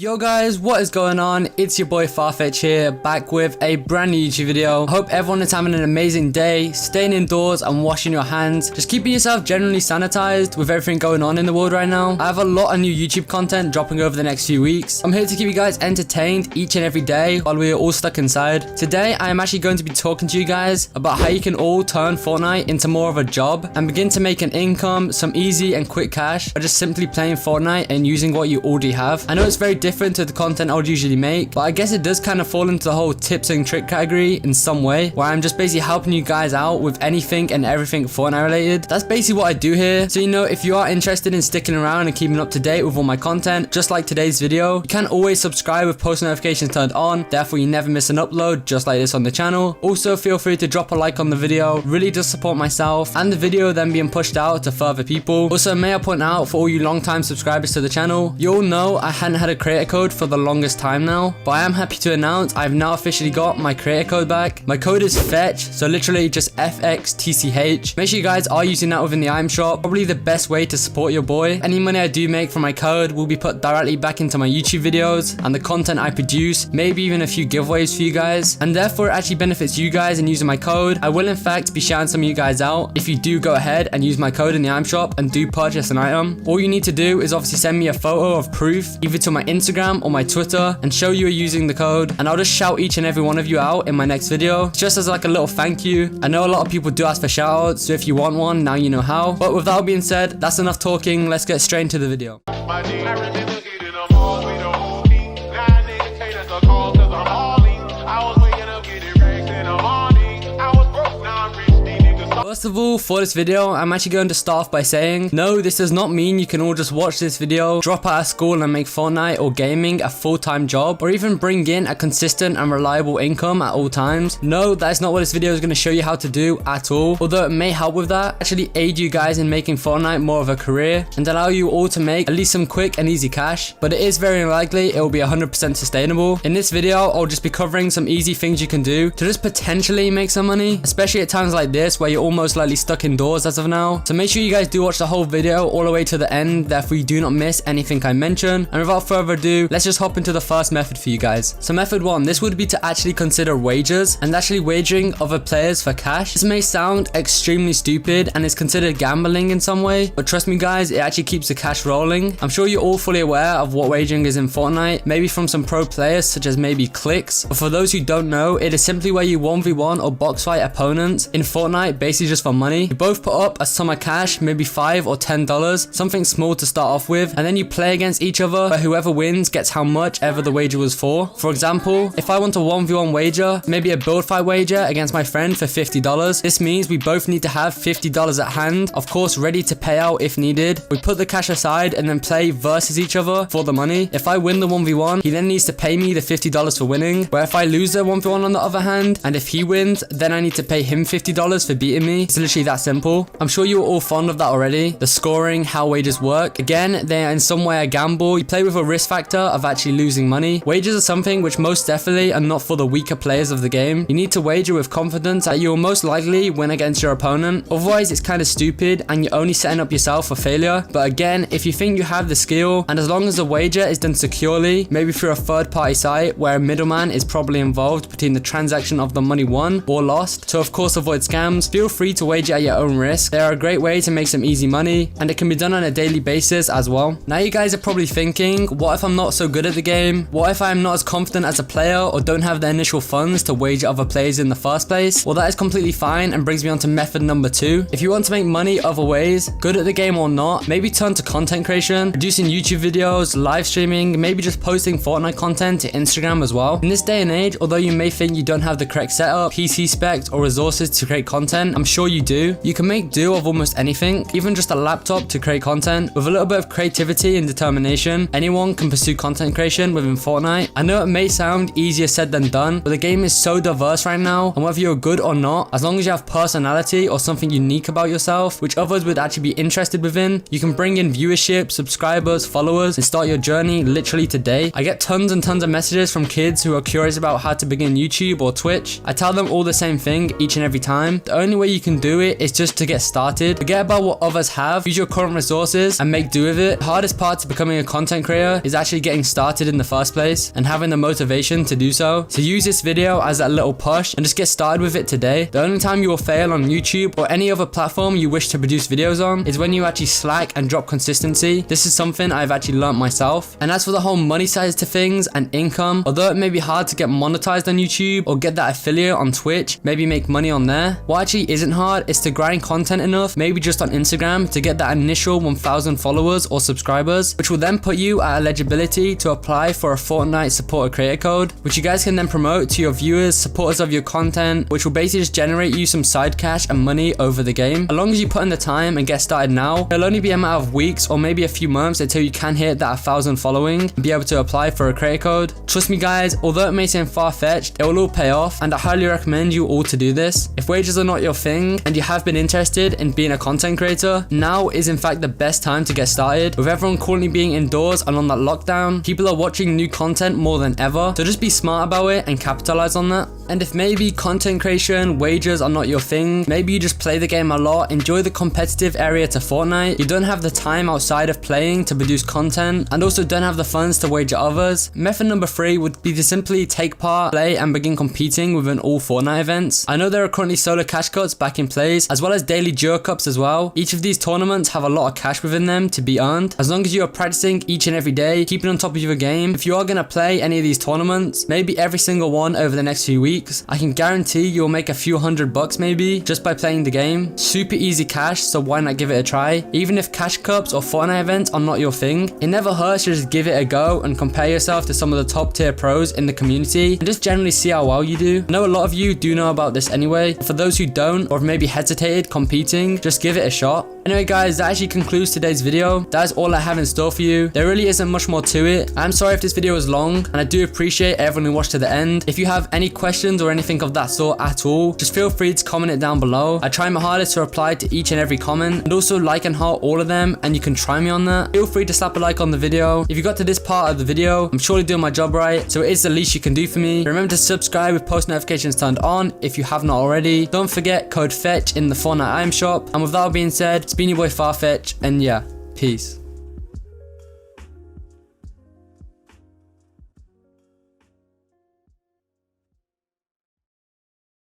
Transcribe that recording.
Yo guys, what is going on? It's your boy Farfetch here, back with a brand new YouTube video. Hope everyone is having an amazing day, staying indoors and washing your hands. Just keeping yourself generally sanitized with everything going on in the world right now. I have a lot of new YouTube content dropping over the next few weeks. I'm here to keep you guys entertained each and every day while we are all stuck inside. Today, I am actually going to be talking to you guys about how you can all turn Fortnite into more of a job and begin to make an income, some easy and quick cash by just simply playing Fortnite and using what you already have. I know it's very different to the content I would usually make, but I guess it does kind of fall into the whole tips and trick category in some way, where I'm just basically helping you guys out with anything and everything Fortnite related. That's basically what I do here. So if you are interested in sticking around and keeping up to date with all my content, just like today's video, you can always subscribe with post notifications turned on, therefore you never miss an upload just like this on the channel. Also feel free to drop a like on the video, really does support myself and the video then being pushed out to further people. Also may I point out, for all you long time subscribers to the channel, you all know I hadn't had a creator code for the longest time now, but I am happy to announce I've now officially got my creator code back. My code is FETCH, so literally just FXTCH. Make sure you guys are using that within the item shop, probably the best way to support your boy. Any money I do make from my code will be put directly back into my YouTube videos and the content I produce, maybe even a few giveaways for you guys, and therefore it actually benefits you guys in using my code. I will in fact be shouting some of you guys out if you do go ahead and use my code in the item shop and do purchase an item. All you need to do is obviously send me a photo of proof either to my Instagram or my Twitter and show you are using the code, and I'll just shout each and every one of you out in my next video just as like a little thank you. I know a lot of people do ask for shoutouts, so if you want one, now you know how. But with that being said, that's enough talking, let's get straight into the video. First of all, for this video, I'm actually going to start off by saying, no, this does not mean you can all just watch this video, drop out of school and make Fortnite or gaming a full-time job, or even bring in a consistent and reliable income at all times. No, that is not what this video is going to show you how to do at all, although it may help with that, actually aid you guys in making Fortnite more of a career and allow you all to make at least some quick and easy cash, but it is very unlikely it will be 100% sustainable. In this video, I'll just be covering some easy things you can do to just potentially make some money, especially at times like this where you're almost likely stuck indoors as of now. So make sure you guys do watch the whole video all the way to the end, therefore you do not miss anything I mention. And without further ado, let's just hop into the first method for you guys. So method one, this would be to actually consider wagers and actually wagering other players for cash. This may sound extremely stupid and is considered gambling in some way, but trust me guys, it actually keeps the cash rolling. I'm sure you're all fully aware of what wagering is in Fortnite, maybe from some pro players such as maybe Clicks, but for those who don't know, it is simply where you 1v1 or box fight opponents in Fortnite, basically just for money. You both put up a sum of cash, maybe $5 or $10, something small to start off with, and then you play against each other, but whoever wins gets how much ever the wager was for. For example, if I want a 1v1 wager, maybe a build fight wager against my friend for $50, this means we both need to have $50 at hand, of course ready to pay out if needed. We put the cash aside and then play versus each other for the money. If I win the 1v1, he then needs to pay me the $50 for winning, where if I lose the 1v1 on the other hand, and if he wins, then I need to pay him $50 for beating me. It's literally that simple. I'm sure you're all fond of that already. The scoring, how wagers work. Again, they are in some way a gamble. You play with a risk factor of actually losing money. Wagers are something which most definitely are not for the weaker players of the game. You need to wager with confidence that you will most likely win against your opponent. Otherwise, it's kind of stupid and you're only setting up yourself for failure. But again, if you think you have the skill, and as long as the wager is done securely, maybe through a third-party site where a middleman is probably involved between the transaction of the money won or lost, to of course avoid scams, feel free to wager at your own risk. They are a great way to make some easy money, and it can be done on a daily basis as well. Now you guys are probably thinking, what if I'm not so good at the game? What if I'm not as confident as a player or don't have the initial funds to wager other players in the first place? Well, that is completely fine and brings me on to method number two. If you want to make money other ways, good at the game or not, maybe turn to content creation, producing YouTube videos, live streaming, maybe just posting Fortnite content to Instagram as well. In this day and age, although you may think you don't have the correct setup, PC specs or resources to create content, I'm sure you do. You can make do of almost anything, even just a laptop to create content. With a little bit of creativity and determination, anyone can pursue content creation within Fortnite. I know it may sound easier said than done, but the game is so diverse right now, and whether you're good or not, as long as you have personality or something unique about yourself, which others would actually be interested within, you can bring in viewership, subscribers, followers, and start your journey literally today. I get tons and tons of messages from kids who are curious about how to begin YouTube or Twitch. I tell them all the same thing each and every time. The only way you can do it is just to get started. Forget about what others have, use your current resources and make do with it. The hardest part to becoming a content creator is actually getting started in the first place and having the motivation to do so. So use this video as that little push and just get started with it today. The only time you will fail on YouTube or any other platform you wish to produce videos on is when you actually slack and drop consistency. This is something I've actually learned myself. And as for the whole money side to things and income, although it may be hard to get monetized on YouTube or get that affiliate on Twitch, maybe make money on there, what actually isn't hard is to grind content enough, maybe just on Instagram, to get that initial 1,000 followers or subscribers, which will then put you at eligibility to apply for a Fortnite supporter creator code, which you guys can then promote to your viewers, supporters of your content, which will basically just generate you some side cash and money over the game. As long as you put in the time and get started now, it'll only be a matter of weeks or maybe a few months until you can hit that 1,000 following and be able to apply for a creator code. Trust me guys, although it may seem far-fetched, it will all pay off, and I highly recommend you all to do this. If wages are not your thing and you have been interested in being a content creator, now is in fact the best time to get started. With everyone currently being indoors and on that lockdown, people are watching new content more than ever, so just be smart about it and capitalize on that. And if maybe content creation, wages are not your thing, maybe you just play the game a lot, enjoy the competitive area to Fortnite, you don't have the time outside of playing to produce content, and also don't have the funds to wager others, method number 3 would be to simply take part, play, and begin competing within all Fortnite events. I know there are currently solo cash cuts back in place, as well as daily duo cups as well. Each of these tournaments have a lot of cash within them to be earned. As long as you are practicing each and every day, keeping on top of your game, if you are going to play any of these tournaments, maybe every single one over the next few weeks, I can guarantee you'll make a few $100 maybe just by playing the game. Super easy cash, so why not give it a try? Even if cash cups or Fortnite events are not your thing, it never hurts to just give it a go and compare yourself to some of the top tier pros in the community and just generally see how well you do. I know a lot of you do know about this anyway, but for those who don't or have maybe hesitated competing, just give it a shot. Anyway guys, that actually concludes today's video. That is all I have in store for you. There really isn't much more to it. I'm sorry if this video was long, and I do appreciate everyone who watched to the end. If you have any questions or anything of that sort at all, just feel free to comment it down below. I try my hardest to reply to each and every comment, and also like and heart all of them, and you can try me on that. Feel free to slap a like on the video. If you got to this part of the video, I'm surely doing my job right, so it is the least you can do for me. Remember to subscribe with post notifications turned on if you have not already. Don't forget code FETCH in the Fortnite item shop. And with that being said, it's been your boy Farfetch, and yeah, peace.